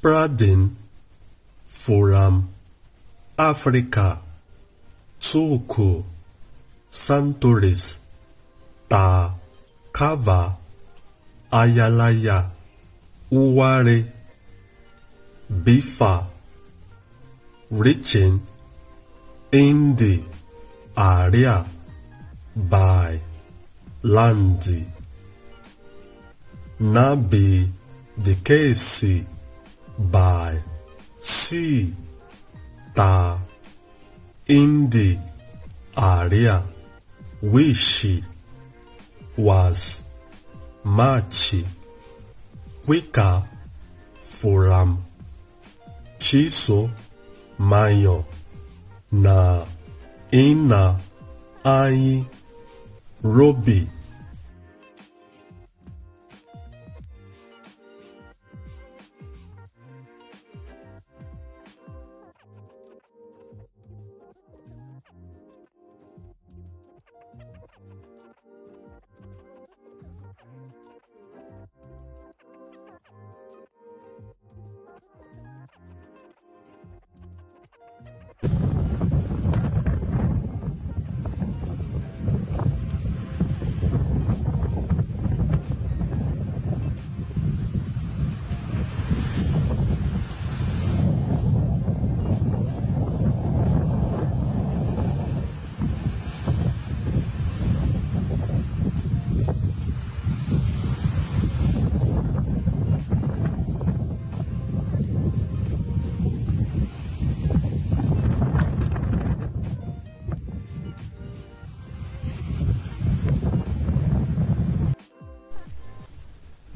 spreading from Africa to Santoris ta Kava Ayalaya Uware Bifa, reaching in the area by land. Nabi the case by sea ta in the area which was much quicker from Chiso Mayo na ina ai Robi.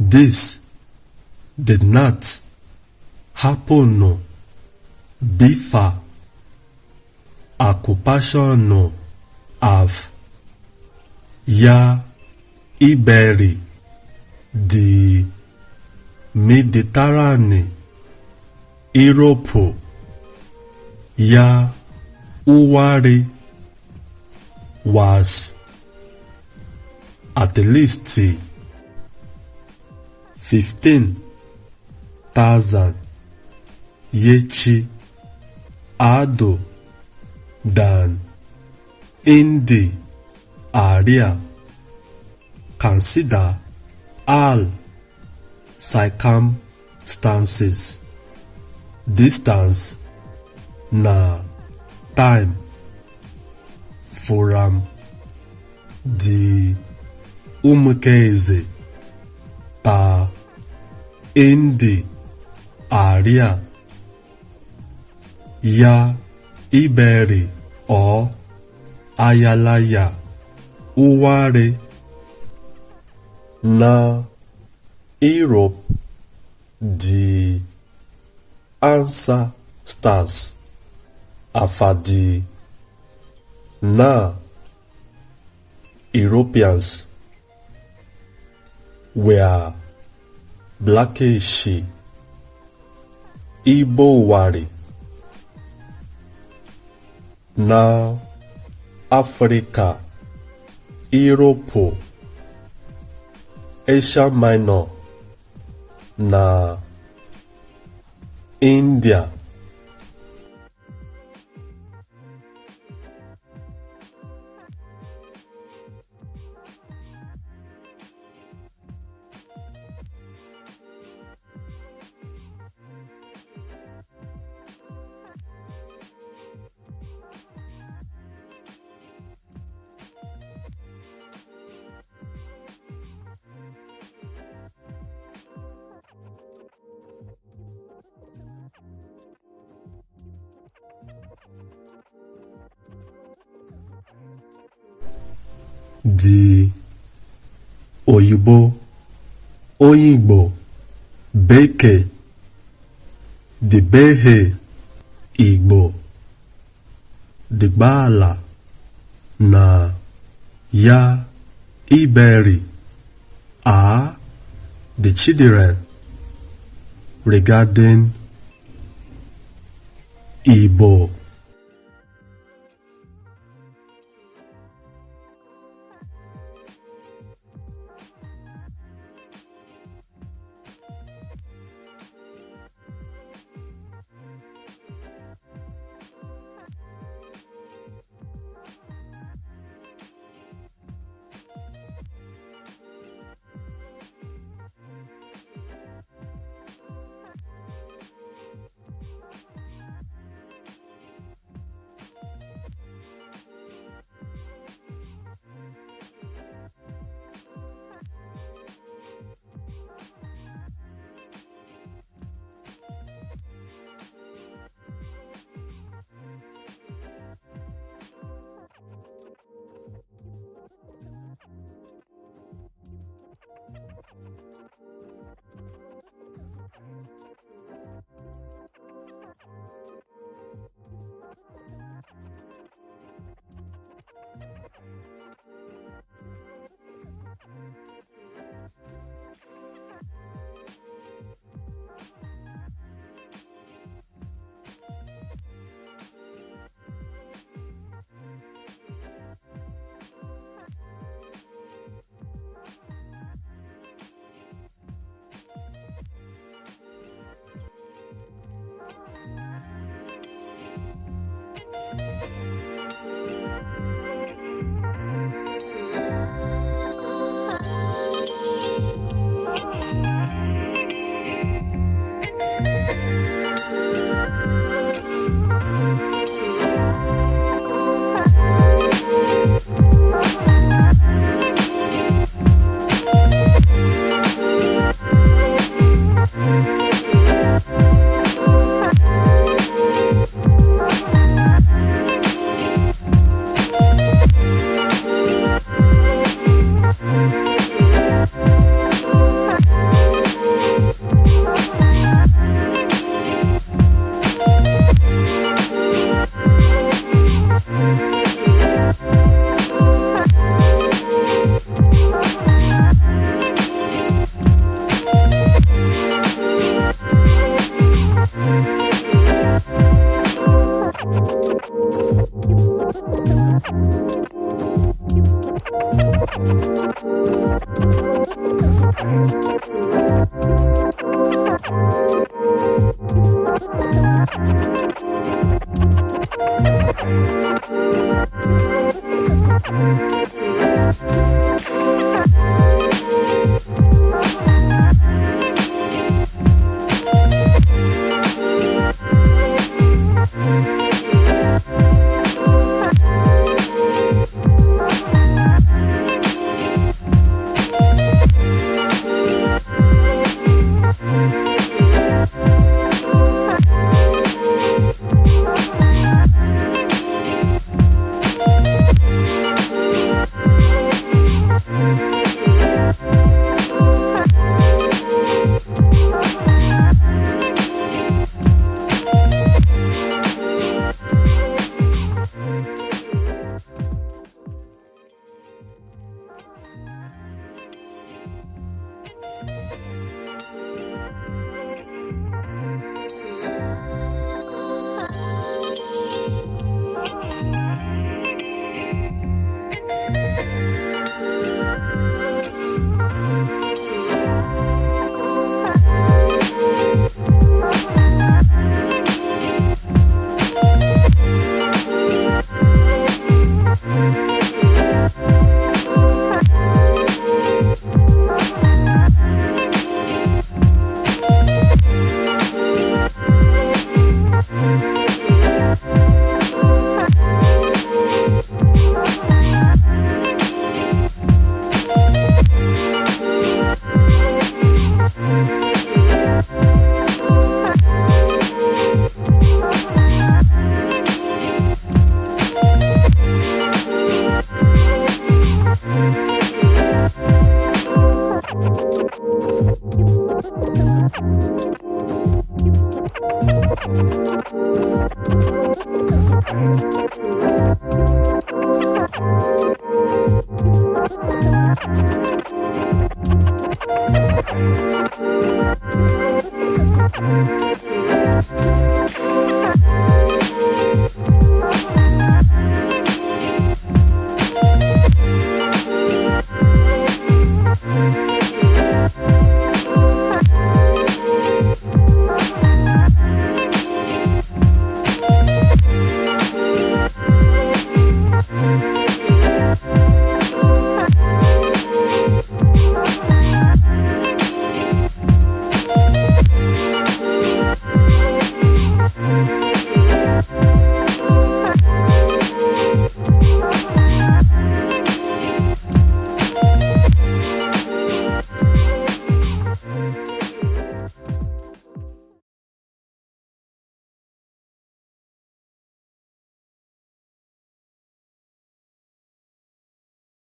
This did not happen before occupation of iberi the Mediterranean, Europe, Uwari was at least 15,000 yechi ado than in the area. Consider all circumstances, distance na time from the umkeze ta in the area iberi or ayalaya uware na Europe. The ancestors of the na Europeans were blackish Igbo wari. Now Africa, Europe, Asia Minor na India. The Oyinbo, Beke, the Behe, Igbo, the Bala, na iberi are the children regarding Igbo.